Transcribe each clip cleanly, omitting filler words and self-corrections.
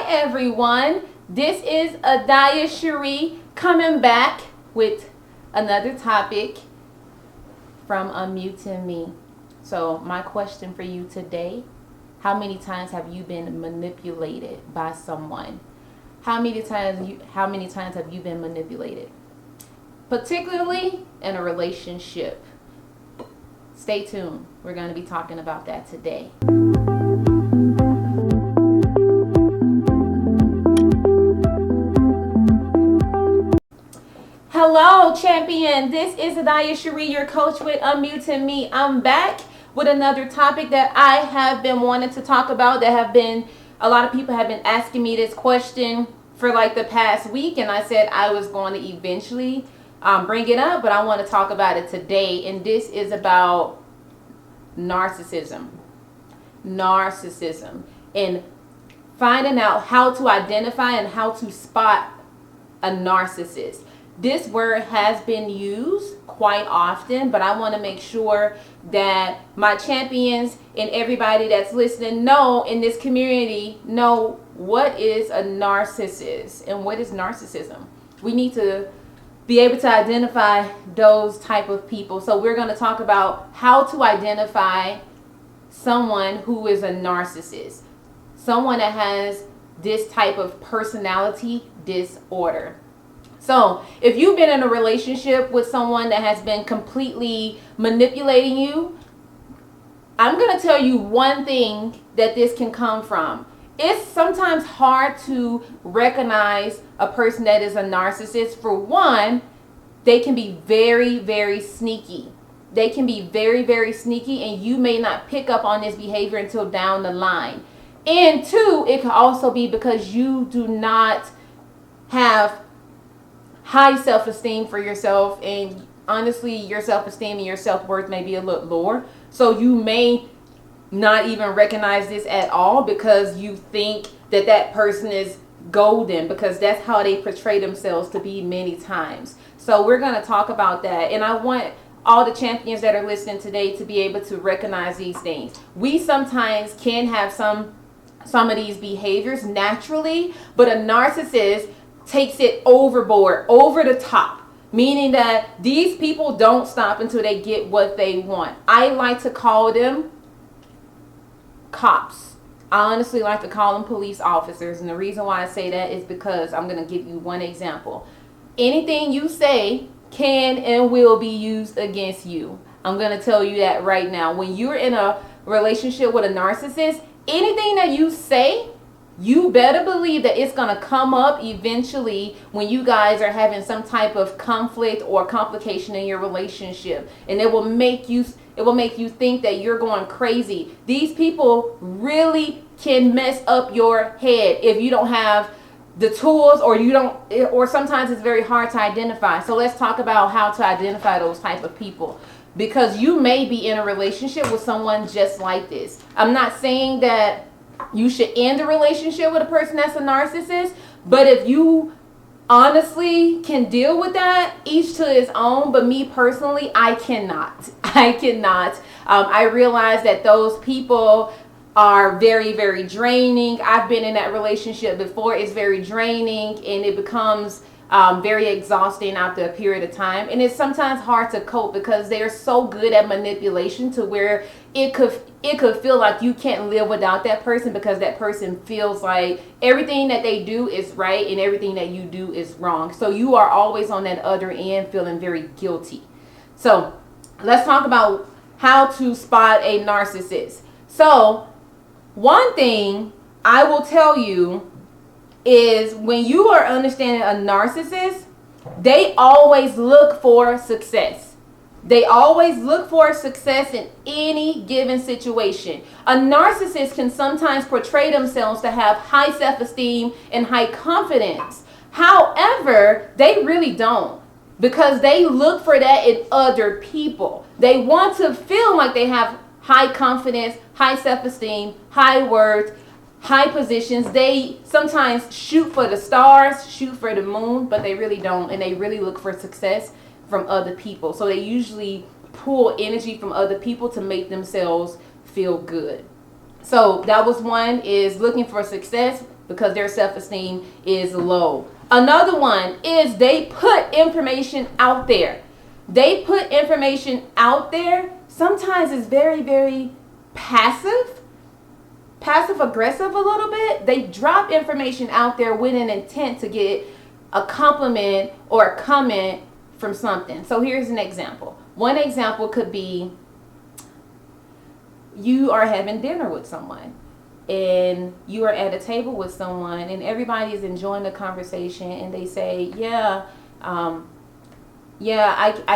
everyone. This is Adya-Shere coming back with another topic from UnMutingMe. So my question for you today, how many times have you been manipulated by someone? How many times have you been manipulated? Particularly in a relationship. Stay tuned. We're going to be talking about that today. Hello, champion. This is Adya-Shere, your coach with UnMutingMe. I'm back with another topic that I have been wanting to talk about. A lot of people have been asking me this question for like the past week, and I said I was going to eventually bring it up, but I want to talk about it today. And this is about narcissism, and finding out how to identify and how to spot a narcissist. This word has been used quite often, but I want to make sure that my champions and everybody that's listening know in this community know what is a narcissist and what is narcissism. We need to be able to identify those type of people. So we're going to talk about how to identify someone who is a narcissist, someone that has this type of personality disorder. So if you've been in a relationship with someone that has been completely manipulating you, I'm going to tell you one thing that this can come from. It's sometimes hard to recognize a person that is a narcissist. For one, they can be very, very sneaky. They can be very, very sneaky, and you may not pick up on this behavior until down the line. And two, it can also be because you do not have high self-esteem for yourself, and honestly your self-esteem and your self-worth may be a little lower, so you may not even recognize this at all because you think that that person is golden, because that's how they portray themselves to be many times. So we're going to talk about that, and I want all the champions that are listening today to be able to recognize these things. We sometimes can have some of these behaviors naturally, but a narcissist takes it overboard, over the top, meaning that these people don't stop until they get what they want. I like to call them cops. I honestly like to call them police officers, and the reason why I say that is because I'm going to give you one example. Anything you say can and will be used against you. I'm going to tell you that right now. When you're in a relationship with a narcissist, anything that you say, you better believe that it's going to come up eventually when you guys are having some type of conflict or complication in your relationship, and it will make you think that you're going crazy. These people really can mess up your head if you don't have the tools, or sometimes it's very hard to identify. So let's talk about how to identify those type of people, because you may be in a relationship with someone just like this. I'm not saying that you should end a relationship with a person that's a narcissist, but if you honestly can deal with that, each to his own. But me personally, I cannot. I realize that those people are very, very draining. I've been in that relationship before. It's very draining, and it becomes very exhausting after a period of time. And it's sometimes hard to cope because they're so good at manipulation to where it could feel like you can't live without that person, because that person feels like everything that they do is right and everything that you do is wrong. So you are always on that other end feeling very guilty. So let's talk about how to spot a narcissist. So one thing I will tell you is, when you are understanding a narcissist, they always look for success. They always look for success in any given situation. A narcissist can sometimes portray themselves to have high self-esteem and high confidence. However, they really don't, because they look for that in other people. They want to feel like they have high confidence, high self-esteem, high worth, high positions. They sometimes shoot for the stars, shoot for the moon, but they really don't, and they really look for success from other people. So they usually pull energy from other people to make themselves feel good. So that was one, is looking for success because their self-esteem is low. Another one is they put information out there. They put information out there. Sometimes it's very, very passive aggressive a little bit. They drop information out there with an intent to get a compliment or a comment from something. So here's an example. One example could be you are having dinner with someone and you are at a table with someone and everybody is enjoying the conversation and they say, I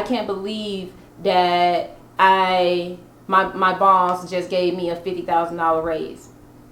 can't believe that my boss just gave me a $50,000 raise.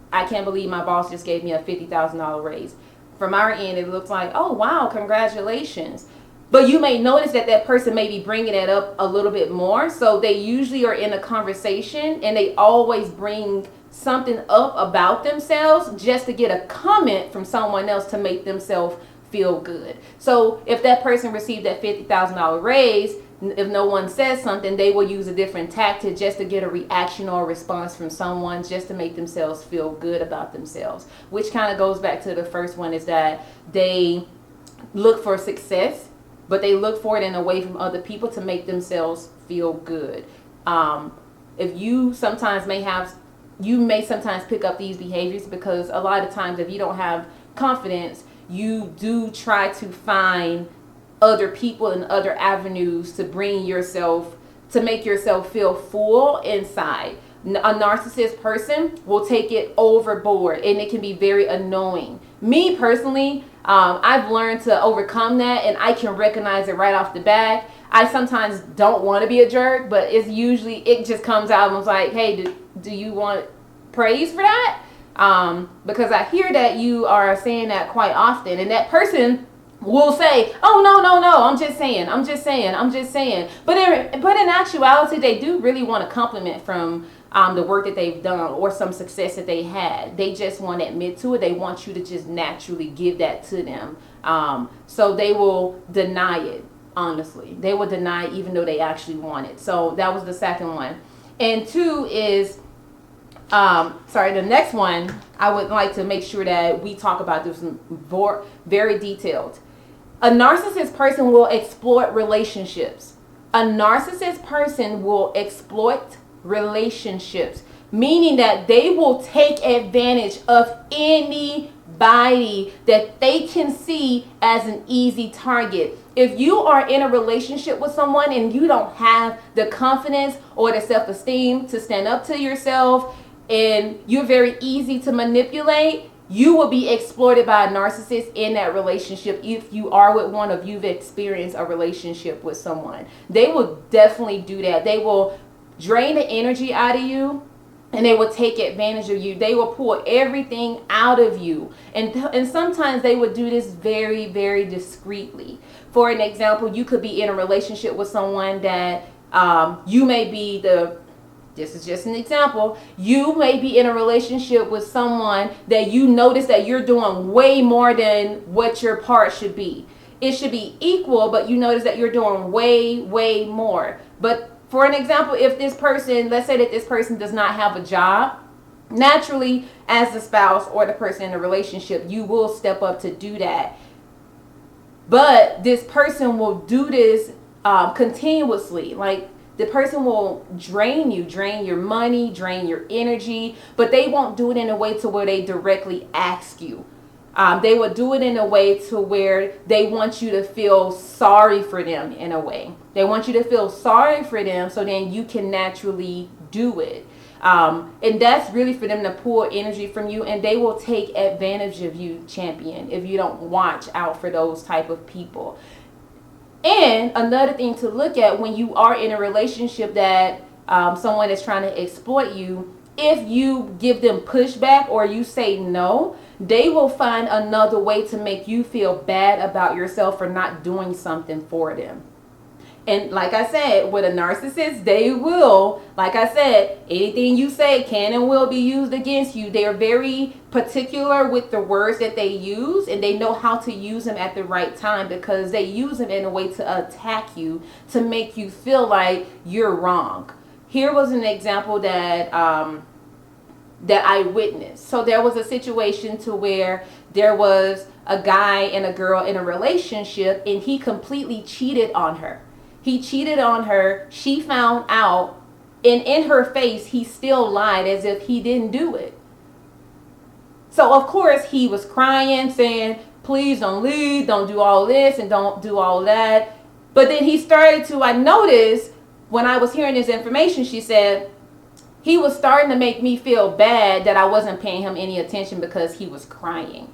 I can't believe my boss just gave me a $50,000 raise. From our end, it looks like, oh, wow, congratulations. But you may notice that that person may be bringing it up a little bit more. So they usually are in a conversation and they always bring something up about themselves just to get a comment from someone else to make themselves feel good. So if that person received that $50,000 raise, if no one says something, they will use a different tactic just to get a reaction or a response from someone just to make themselves feel good about themselves. Which kind of goes back to the first one, is that they look for success, but they look for it in a way from other people to make themselves feel good. If you sometimes you may sometimes pick up these behaviors because a lot of times if you don't have confidence, you do try to find other people and other avenues to make yourself feel full inside. A narcissist person will take it overboard and it can be very annoying. Me personally, I've learned to overcome that and I can recognize it right off the bat. I sometimes don't want to be a jerk, but it just comes out and it's like, hey, do you want praise for that? Because I hear that you are saying that quite often, and that person will say, oh, no, I'm just saying. But in actuality, they do really want a compliment from the work that they've done or some success that they had. They just want to admit to it. They want you to just naturally give that to them. So they will deny it, honestly. They will deny it even though they actually want it. So that was the second one. And two is, the next one, I would like to make sure that we talk about this very detailed. A narcissist person will exploit relationships. A narcissist person will exploit relationships, meaning that they will take advantage of anybody that they can see as an easy target. If you are in a relationship with someone and you don't have the confidence or the self-esteem to stand up to yourself and you're very easy to manipulate, you will be exploited by a narcissist in that relationship. If you are with one, if you've experienced a relationship with someone, they will definitely do that. They will drain the energy out of you and they will take advantage of you. They will pull everything out of you. And sometimes they would do this very, very discreetly. For an example, you could be in a relationship with someone that this is just an example. You may be in a relationship with someone that you notice that you're doing way more than what your part should be. It should be equal, but you notice that you're doing way, way more. But for an example, if this person, let's say that this person does not have a job, naturally, as the spouse or the person in the relationship, you will step up to do that. But this person will do this continuously. Like, the person will drain your money, drain your energy, but they won't do it in a way to where they directly ask you. They will do it in a way to where they want you to feel sorry for them in a way. They want you to feel sorry for them so then you can naturally do it. And that's really for them to pull energy from you, and they will take advantage of you, champion, if you don't watch out for those type of people. And another thing to look at when you are in a relationship that someone is trying to exploit you, if you give them pushback or you say no, they will find another way to make you feel bad about yourself for not doing something for them. And like I said, with a narcissist, they will, like I said, anything you say can and will be used against you. They are very particular with the words that they use, and they know how to use them at the right time because they use them in a way to attack you, to make you feel like you're wrong. Here was an example that that I witnessed. So there was a situation to where there was a guy and a girl in a relationship, and he completely cheated on her. He cheated on her. She found out, and in her face, he still lied as if he didn't do it. So of course he was crying, saying, please don't leave, don't do all this and don't do all that. But then he started to, I noticed when I was hearing this information, she said, he was starting to make me feel bad that I wasn't paying him any attention because he was crying.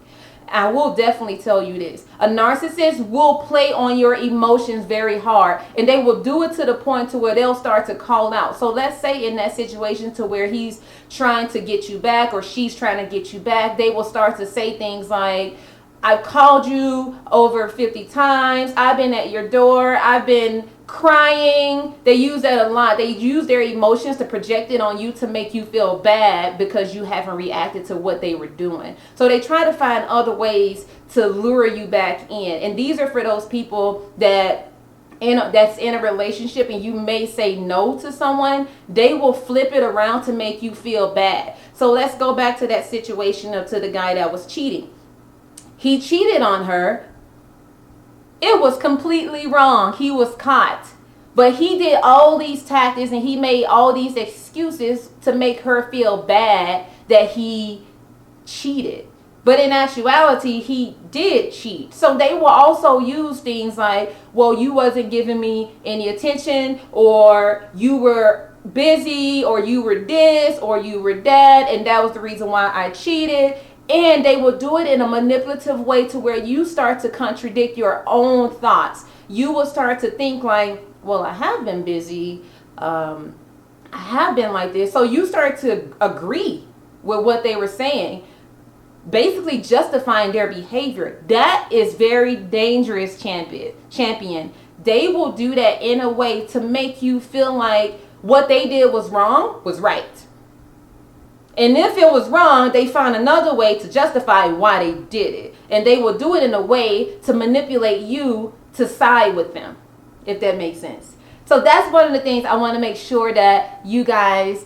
I will definitely tell you this. A narcissist will play on your emotions very hard, and they will do it to the point to where they'll start to call out. So let's say in that situation to where he's trying to get you back or she's trying to get you back, they will start to say things like, I've called you over 50 times. I've been at your door. I've been crying. They use that a lot. They use their emotions to project it on you to make you feel bad because you haven't reacted to what they were doing. So they try to find other ways to lure you back in. And these are for those people that's in a relationship and you may say no to someone. They will flip it around to make you feel bad. So let's go back to that situation to the guy that was cheating. He cheated on her. It was completely wrong. He was caught. But he did all these tactics and he made all these excuses to make her feel bad that he cheated. But in actuality, he did cheat. So they will also use things like, well, you wasn't giving me any attention, or you were busy, or you were this, or you were that, and that was the reason why I cheated. And they will do it in a manipulative way to where you start to contradict your own thoughts. You will start to think like, well, I have been busy. I have been like this. So you start to agree with what they were saying, basically justifying their behavior. That is very dangerous, champion. They will do that in a way to make you feel like what they did was wrong was right. And if it was wrong, they find another way to justify why they did it. And they will do it in a way to manipulate you to side with them, if that makes sense. So that's one of the things I want to make sure that you guys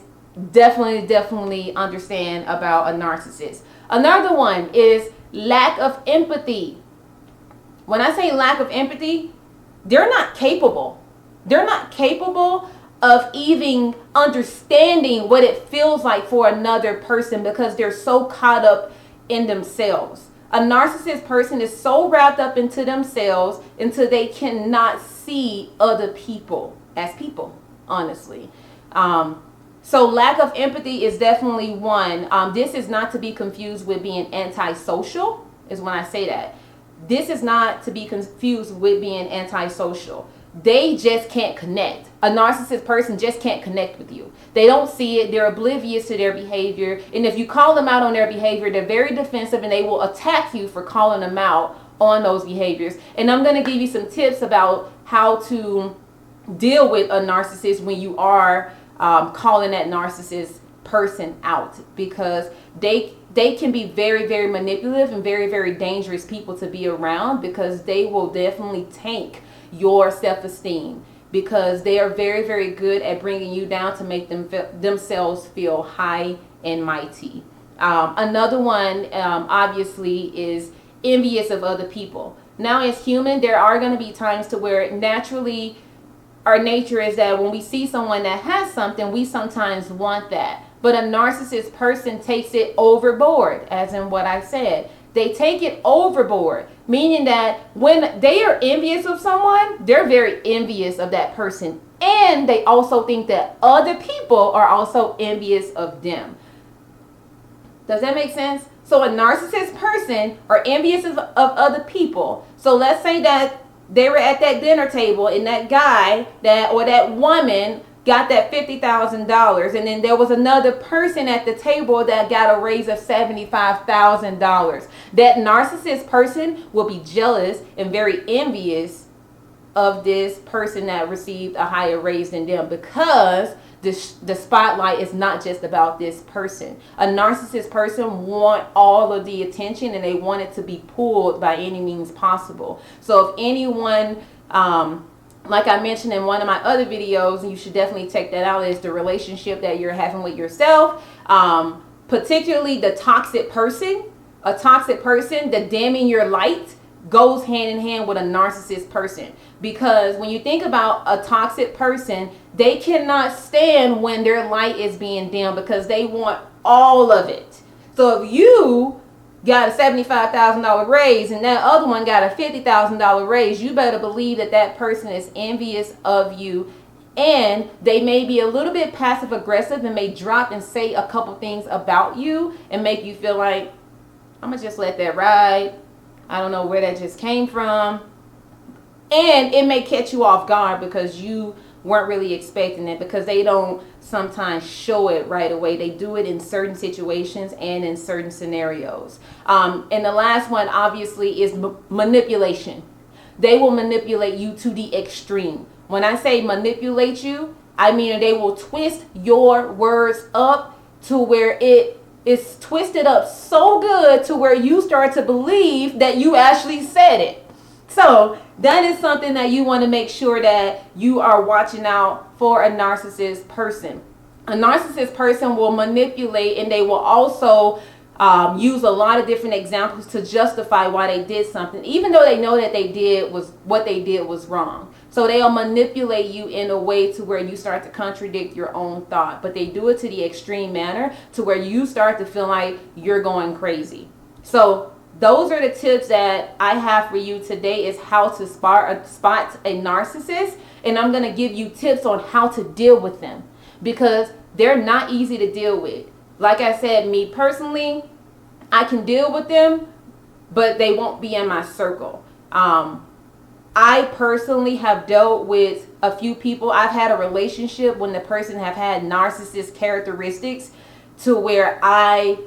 definitely understand about a narcissist. Another one is lack of empathy. When I say lack of empathy, they're not capable. They're not capable of even understanding what it feels like for another person because they're so caught up in themselves. A narcissist person is so wrapped up into themselves until they cannot see other people as people, honestly. So lack of empathy is definitely one. This is not to be confused with being antisocial, is when I say that. This is not to be confused with being antisocial. They just can't connect. A narcissist person just can't connect with you. They don't see it. They're oblivious to their behavior. And if you call them out on their behavior, they're very defensive and they will attack you for calling them out on those behaviors. And I'm going to give you some tips about how to deal with a narcissist when you are calling that narcissist person out, because they can be very manipulative and very dangerous people to be around, because they will definitely tank your self-esteem, because they are very good at bringing you down to make themselves feel high and mighty. Another one obviously is envious of other people. Now, as human, there are going to be times to where naturally our nature is that when we see someone that has something, we sometimes want that. But a narcissist person takes it overboard, as in what I said. They take it overboard, meaning that when they are envious of someone, they're very envious of that person. And they also think that other people are also envious of them. Does that make sense? So a narcissist person are envious of other people. So let's say that they were at that dinner table and that guy or that woman got that $50,000, and then there was another person at the table that got a raise of $75,000. That narcissist person will be jealous and very envious of this person that received a higher raise than them, because the spotlight is not just about this person. A narcissist person want all of the attention, and they want it to be pulled by any means possible. So if anyone, like I mentioned in one of my other videos, and you should definitely check that out, is the relationship that you're having with yourself. particularly the toxic person, a toxic person, the dimming your light goes hand in hand with a narcissist person. Because when you think about a toxic person, they cannot stand when their light is being dimmed because they want all of it. So if you got a $75,000 raise and that other one got a $50,000 raise, you better believe that that person is envious of you, and they may be a little bit passive aggressive and may drop and say a couple things about you and make you feel like, I'm gonna just let that ride. I don't know where that just came from. And it may catch you off guard because you weren't really expecting it, because they don't sometimes show it right away. They do it in certain situations and in certain scenarios. And the last one obviously is manipulation. They will manipulate you to the extreme. When I say manipulate you, I mean they will twist your words up to where it is twisted up so good to where you start to believe that you actually said it. So that is something that you want to make sure that you are watching out for a narcissist person. A narcissist person will manipulate, and they will also use a lot of different examples to justify why they did something, even though they know that what they did was wrong. So they'll manipulate you in a way to where you start to contradict your own thought, but they do it to the extreme manner to where you start to feel like you're going crazy. So those are the tips that I have for you today, is how to spot a narcissist. And I'm going to give you tips on how to deal with them, because they're not easy to deal with. Like I said, me personally, I can deal with them, but they won't be in my circle. I personally have dealt with a few people. I've had a relationship when the person have had narcissist characteristics to where I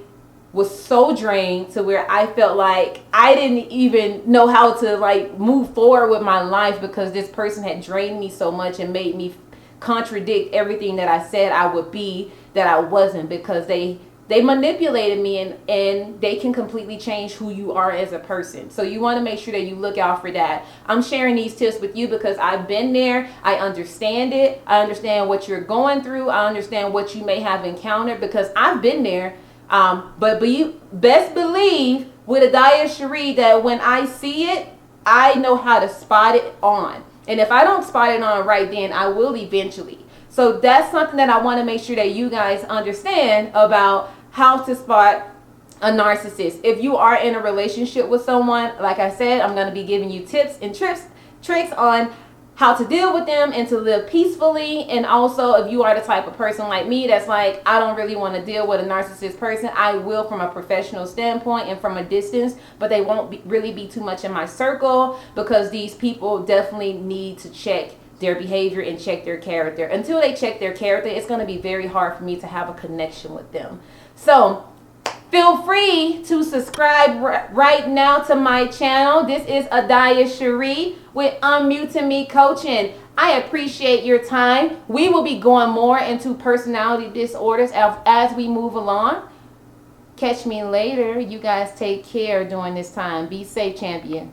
was so drained to where I felt like I didn't even know how to like move forward with my life, because this person had drained me so much and made me contradict everything that I said I would be, that I wasn't, because they manipulated me, and they can completely change who you are as a person. So you want to make sure that you look out for that. I'm sharing these tips with you because I've been there. I understand it. I understand what you're going through. I understand what you may have encountered because I've been there. But you best believe with Adya-Shere that when I see it, I know how to spot it on. And if I don't spot it on right then, I will eventually. So that's something that I want to make sure that you guys understand about how to spot a narcissist. If you are in a relationship with someone, like I said, I'm going to be giving you tips and tricks on how to deal with them and to live peacefully. And also, if you are the type of person like me that's like, I don't really want to deal with a narcissist person, I will from a professional standpoint and from a distance, but they won't really be too much in my circle, because these people definitely need to check their behavior and check their character. Until they check their character, it's going to be very hard for me to have a connection with them. So feel free to subscribe right now to my channel. This is Adya-Shere with UnMutingMe Coaching. I appreciate your time. We will be going more into personality disorders as we move along. Catch me later. You guys take care during this time. Be safe, champion.